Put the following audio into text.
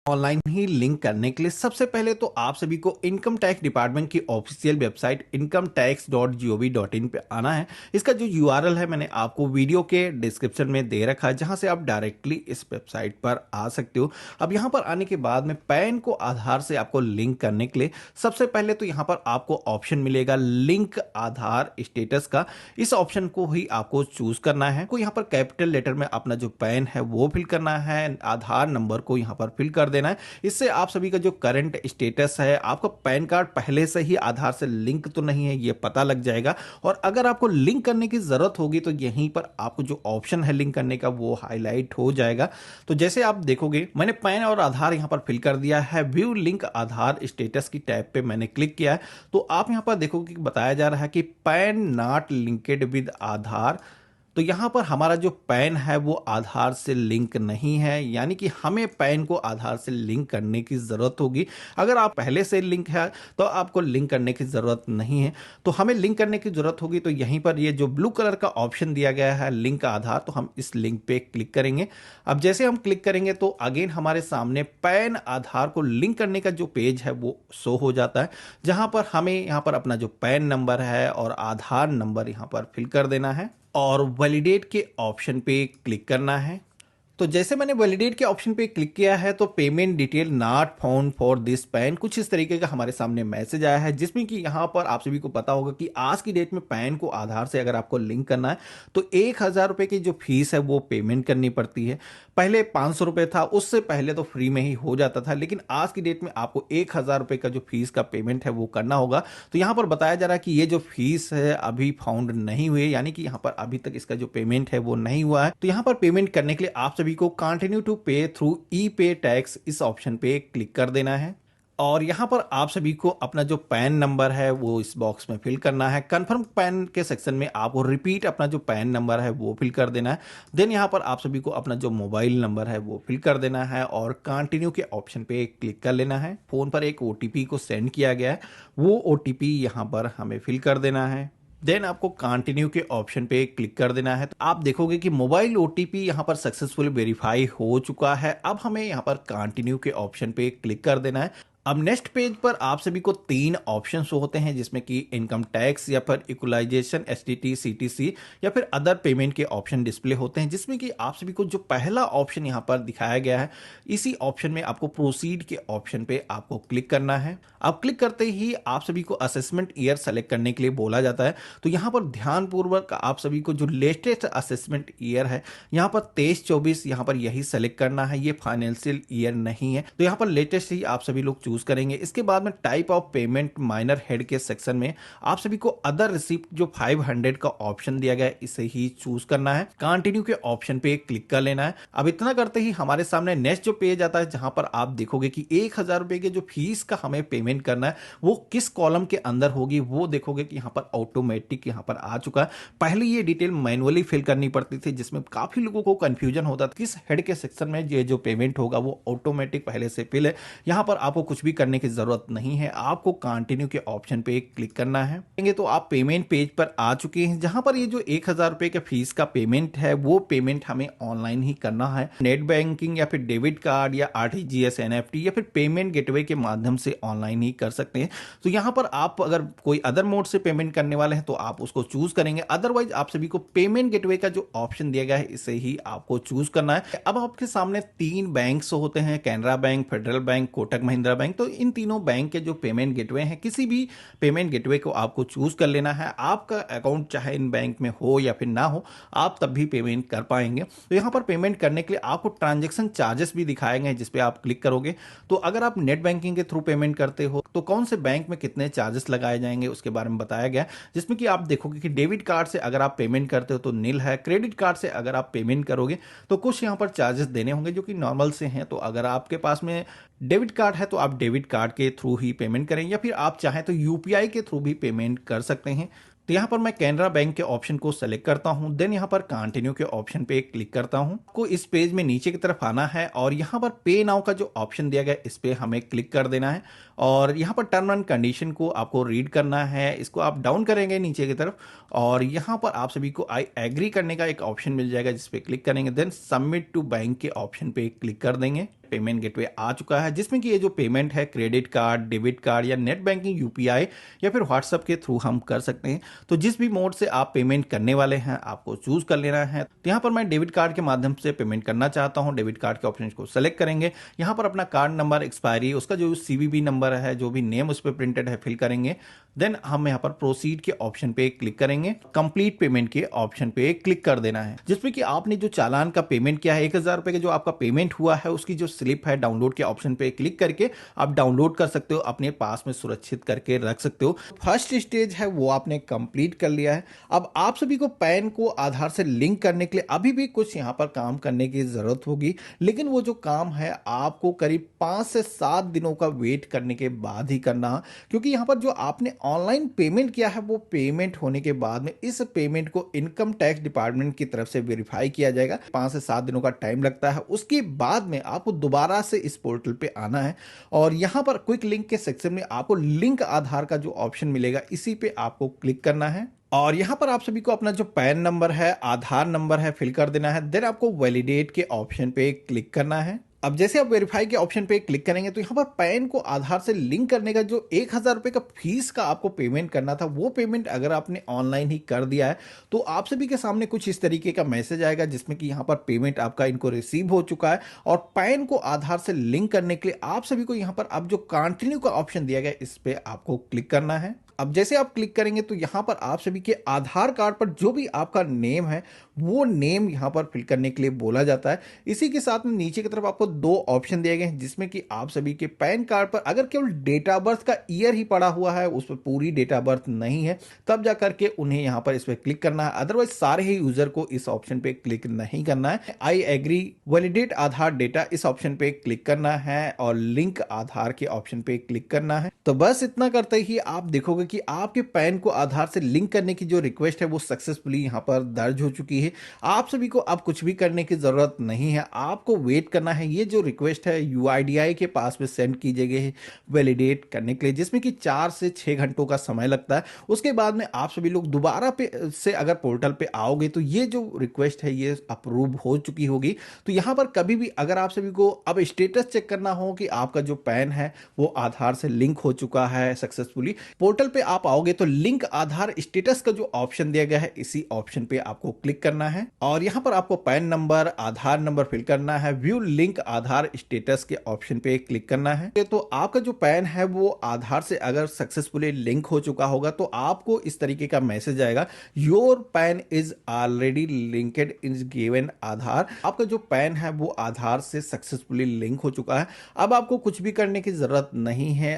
Online ही link करने के लिए सबसे पहले तो आप सभी को इनकम टैक्स डिपार्टमेंट की ऑफिशियल वेबसाइट incometax.gov.in पे आना है। इसका जो यूआरएल है मैंने आपको वीडियो के डिस्क्रिप्शन में दे रखा है, जहां से आप डायरेक्टली इस वेबसाइट पर आ सकते हो। अब यहां पर आने के बाद में पैन को आधार से आपको लिंक करने के लिए सबसे पहले तो यहां पर आपको ऑप्शन मिलेगा लिंक आधार स्टेटस का। इस ऑप्शन को ही आपको चूज करना है। को यहां पर कैपिटल लेटर में अपना जो पैन है वो फिल करना है, आधार नंबर को यहां पर फिल कर देना है। इससे आप सभी का जो करंट स्टेटस है, आपका पैन कार्ड पहले से ही आधार से लिंक तो नहीं है, ये पता लग जाएगा। और अगर आपको लिंक करने की जरूरत होगी तो यहीं पर आपको जो ऑप्शन है लिंक करने का वो हाईलाइट हो जाएगा। तो जैसे आप देखोगे मैंने पैन और आधार यहां पर फिल कर दिया है। व्यू लिंक आधार स्टेटस की टैब पे मैंने क्लिक किया है, तो आप यहां पर देखोगे कि बताया जा रहा है कि पैन नॉट लिंक्ड विद आधार। तो यहां पर हमारा जो पैन है वो आधार से लिंक नहीं है, यानी कि हमें पैन को आधार से लिंक करने की जरूरत होगी। अगर आप पहले से लिंक है तो आपको लिंक करने की जरूरत नहीं है। तो हमें लिंक करने की जरूरत होगी, तो यहीं पर ये जो ब्लू कलर का ऑप्शन दिया गया है लिंक आधार, तो हम इस लिंक पे क्लिक करेंगे। अब जैसे हम क्लिक करेंगे तो अगेन हमारे सामने पैन आधार को लिंक करने का जो पेज है वो शो हो जाता है, जहां पर हमें यहां पर अपना जो पैन नंबर है और आधार नंबर यहां पर फिल कर देना है और वैलिडेट के ऑप्शन पे क्लिक करना है। तो जैसे मैंने वैलिडेट के ऑप्शन पे क्लिक किया है तो payment detail not found for this pan कुछ इस तरीके का हमारे सामने मैसेज आया है, जिसमें कि यहाँ पर आप सभी को पता होगा कि आज की डेट में पैन को आधार से अगर आपको लिंक करना है तो 1,000 रुपए की जो फीस है वो पेमेंट करनी पड़ती है। पहले 500 रुपए था, उससे पहले तो फ्री में ही हो जाता था, लेकिन आज की डेट में आपको 1,000 रुपए का जो फीस का पेमेंट है वो करना होगा। तो यहाँ पर बताया जा रहा है कि ये जो फीस है अभी फाउंड नहीं हुई, यानी कि यहाँ पर अभी तक इसका जो पेमेंट है वो नहीं हुआ है। तो यहाँ पर पेमेंट करने के लिए आप सभी को कंटिन्यू टू पे थ्रू ई पे टैक्स इस ऑप्शन पे क्लिक कर देना है। और यहां पर आप सभी को अपना जो पैन नंबर है वो इस बॉक्स में फिल करना है। कंफर्म पैन के सेक्शन में आपको रिपीट अपना जो पैन नंबर है वो फिल कर देना है। देन यहां पर आप सभी को अपना जो मोबाइल नंबर है वो फिल कर देना है और कंटिन्यू के ऑप्शन पे क्लिक कर लेना है। फोन पर एक ओटीपी को सेंड किया गया है, वो ओटीपी यहां पर हमें फिल कर देना है। देन आपको कंटिन्यू के ऑप्शन पे क्लिक कर देना है। तो आप देखोगे कि मोबाइल ओटीपी यहां पर सक्सेसफुली वेरीफाई हो चुका है। अब हमें यहां पर कंटिन्यू के ऑप्शन पे क्लिक कर देना है। अब नेक्स्ट पेज पर आप सभी को 3 ऑप्शन होते हैं, जिसमें कि इनकम टैक्स या फिर इक्वलाइजेशन एसटीटी सीटीसी या फिर अदर पेमेंट के ऑप्शन डिस्प्ले होते हैं, जिसमें कि आप सभी को जो पहला ऑप्शन यहां पर दिखाया गया है इसी ऑप्शन में आपको प्रोसीड के ऑप्शन पे आपको क्लिक करना है। अब क्लिक करते ही आप सभी को असेसमेंट ईयर सेलेक्ट करने के लिए बोला जाता है। तो यहां पर ध्यानपूर्वक आप सभी को जो लेटेस्ट असेसमेंट ईयर है यहां पर 23-24 यहां पर यही सेलेक्ट करना है, ये फाइनेंशियल ईयर नहीं है। तो यहां पर लेटेस्ट ही आप सभी लोग चूज करेंगे। इसके बाद में type of payment minor head के सेक्शन में आप सभी को अदर रिसिप्ट जो 500 का ऑप्शन दिया गया है इसे ही चूज करना है। कंटिन्यू के ऑप्शन पे क्लिक कर लेना है। अब इतना करते ही हमारे सामने नेक्स्ट जो पेज आता है, जहां पर आप देखोगे कि 1,000 रुपए के जो फीस का हमें पेमेंट करना है वो किस कॉलम के अंदर होगी, वो देखोगे कि यहां पर ऑटोमेटिक यहां पर आ चुका है। पहले ये डिटेल मैनुअली फिल करनी पड़ती थी, जिसमें काफी लोगों को कंफ्यूजन होता था किस हेड के सेक्शन में ये जो पेमेंट होगा वो ऑटोमेटिक पहले से फिल है। यहां पर आपको कुछ भी करने की जरूरत नहीं है, आपको कंटिन्यू के ऑप्शन पे क्लिक करना है। तो आप पेमेंट पेज पर आ चुके हैं, जहां पर ये जो 1,000 रुपए के फीस का पेमेंट है वो पेमेंट हमें ऑनलाइन ही करना है। नेट बैंकिंग या फिर डेबिट कार्ड या आरटीजीएस एनएफटी या फिर पेमेंट गेटवे के माध्यम से ऑनलाइन ही कर सकते हैं। तो यहां पर आप अगर कोई अदर मोड से पेमेंट करने वाले हैं तो आप उसको चूज करेंगे, अदरवाइज आप सभी को पेमेंट गेटवे का जो ऑप्शन दिया गया है इसे ही आपको चूज करना है। अब आपके सामने 3 बैंक होते हैं, Canara bank, federal bank, Kotak Mahindra bank. तो इन तीनों बैंक के जो पेमेंट गेटवे हैं, किसी भी पेमेंट गेटवे को आपको चूज कर लेना है। आपका अकाउंट चाहे इन बैंक में हो या फिर ना हो, आप तब भी पेमेंट कर पाएंगे। तो यहां पर पेमेंट करने के लिए आपको ट्रांजैक्शन चार्जेस भी दिखाए गए, जिस पे आप क्लिक करोगे तो अगर आप नेट बैंकिंग के थ्रू पेमेंट करते हो तो कौन से बैंक में कितने चार्जेस लगाए जाएंगे उसके बारे में बताया गया, जिसमें कि आप देखोगे कि डेबिट कार्ड से अगर आप पेमेंट करते हो तो नील है, क्रेडिट कार्ड से अगर आप पेमेंट करोगे तो कुछ यहां पर चार्जेस देने होंगे जो कि नॉर्मल से हैं। तो अगर आपके पास में डेबिट कार्ड है तो आप डेबिट कार्ड के थ्रू ही पेमेंट करें, या फिर आप चाहें तो यूपीआई के थ्रू भी पेमेंट कर सकते हैं। तो यहां पर मैं कैनरा बैंक के ऑप्शन को सेलेक्ट करता हूं, देन यहां पर कंटिन्यू के ऑप्शन पे क्लिक करता हूं। को इस पेज में नीचे की तरफ आना है और यहां पर पे नाउ का जो ऑप्शन दिया गया इस पे हमें क्लिक कर देना है और यहां पर टर्म एंड कंडीशन को आपको रीड करना है। इसको आप डाउन करेंगे नीचे की तरफ और यहां पर आप सभी को आई एग्री करने का एक ऑप्शन मिल जाएगा, जिस पे क्लिक करेंगे, देन सबमिट टू बैंक के ऑप्शन पे क्लिक कर देंगे। पेमेंट गेटवे आ चुका है, जिसमें कि ये जो पेमेंट है क्रेडिट कार्ड, डेबिट कार्ड या नेट बैंकिंग, यूपीआई या फिर व्हाट्सएप के थ्रू हम कर सकते हैं। तो जिस भी मोड से आप पेमेंट करने वाले हैं आपको चूज कर लेना है। तो यहाँ पर मैं डेबिट कार्ड के माध्यम से पेमेंट करना चाहता हूँ। डेबिट कार्ड के ऑप्शन को सेलेक्ट करेंगे, यहाँ पर अपना कार्ड नंबर, एक्सपायरी, उसका जो सीवीवी नंबर है, जो भी नेम उस पर प्रिंटेड है, फिल करेंगे। देन हम यहाँ पर प्रोसीड के ऑप्शन पे क्लिक करेंगे, कंप्लीट पेमेंट के ऑप्शन पे क्लिक कर देना है, जिसमें कि आपने जो चालान का पेमेंट किया है 1000 रुपए का जो आपका पेमेंट हुआ है, उसकी जो स्लिप है डाउनलोड के ऑप्शन पे क्लिक करके आप डाउनलोड कर सकते हो, अपने पास में सुरक्षित करके रख सकते हो। फर्स्ट स्टेज है वो आपने कंप्लीट कर लिया है। अब आप सभी को पैन को आधार से लिंक करने के लिए अभी भी कुछ यहाँ पर काम करने की जरूरत होगी, लेकिन वो जो काम है आपको करीब 5 से 7 दिनों का वेट करने के बाद ही करना, क्योंकि यहाँ पर जो आपने ऑनलाइन पेमेंट किया है वो पेमेंट होने के बाद में इस पेमेंट को इनकम टैक्स डिपार्टमेंट की तरफ से वेरीफाई किया जाएगा। 5 से 7 दिनों का टाइम लगता है। उसके बाद में आपको दोबारा से इस पोर्टल पे आना है और यहाँ पर क्विक लिंक के सेक्शन में आपको लिंक आधार का जो ऑप्शन मिलेगा इसी पे आपको क्लिक करना है और यहाँ पर आप सभी को अपना जो पैन नंबर है, आधार नंबर है, फिल कर देना है। देन आपको वैलिडेट के ऑप्शन पे क्लिक करना है। अब जैसे आप वेरीफाई के ऑप्शन पे क्लिक करेंगे तो यहाँ पर पैन को आधार से लिंक करने का जो 1000 रुपए का फीस का आपको पेमेंट करना था, वो पेमेंट अगर आपने ऑनलाइन ही कर दिया है तो आप सभी के सामने कुछ इस तरीके का मैसेज आएगा, जिसमें कि यहाँ पर पेमेंट आपका इनको रिसीव हो चुका है। और पैन को आधार से लिंक करने के लिए आप सभी को यहाँ पर अब जो कंटिन्यू का ऑप्शन दिया गया इस पे आपको क्लिक करना है। अब जैसे आप क्लिक करेंगे तो यहाँ पर आप सभी के आधार कार्ड पर जो भी आपका नेम है वो नेम यहाँ पर फिल करने के लिए बोला जाता है। इसी के साथ में नीचे की तरफ आपको 2 ऑप्शन दिए गए हैं, जिसमें कि आप सभी के पैन कार्ड पर अगर केवल डेट ऑफ बर्थ का ईयर ही पड़ा हुआ है, उस पर पूरी डेट ऑफ बर्थ नहीं है, तब जा करके उन्हें यहाँ पर इस पर क्लिक करना है। अदरवाइज सारे ही यूजर को इस ऑप्शन पे क्लिक नहीं करना है। I agree validate Aadhaar data इस ऑप्शन पे क्लिक करना है और लिंक आधार के ऑप्शन पे क्लिक करना है। तो बस इतना करते ही आप देखोगे कि आपके पैन को आधार से लिंक करने की जो रिक्वेस्ट है वो सक्सेसफुली यहाँ पर दर्ज हो चुकी है। आप सभी को अब कुछ भी करने की जरूरत नहीं है, आपको वेट करना है। ये जो रिक्वेस्ट है यूआईडीआई के पास में सेंड की गई है वैलिडेट करने के लिए, जिसमें कि 4 से 6 घंटों का समय लगता है। उसके बाद में आप सभी लोग दोबारा पे से अगर पोर्टल पे आओगे तो ये जो रिक्वेस्ट है ये अप्रूव हो चुकी होगी। तो यहाँ पर कभी भी अगर आप सभी को अब स्टेटस चेक करना हो कि आपका जो पैन है वो आधार से लिंक हो चुका है सक्सेसफुली, पोर्टल पे आप आओगे तो लिंक आधार स्टेटस का जो ऑप्शन दिया गया है इसी ऑप्शन पे आपको क्लिक करना है और यहाँ पर आपको पैन नंबर, आधार नंबर फिल करना है। व्यू लिंक आधार स्टेटस के ऑप्शन पे क्लिक करना है। तो आपका जो पैन है वो आधार से अगर सक्सेसफुली लिंक हो चुका होगा तो आपको इस तरीके का मैसेज आएगा, your PAN is already linked is given Aadhaar. आपका जो पैन है वो आधार से सक्सेसफुली लिंक हो चुका है। अब आपको कुछ भी करने की जरूरत नहीं है।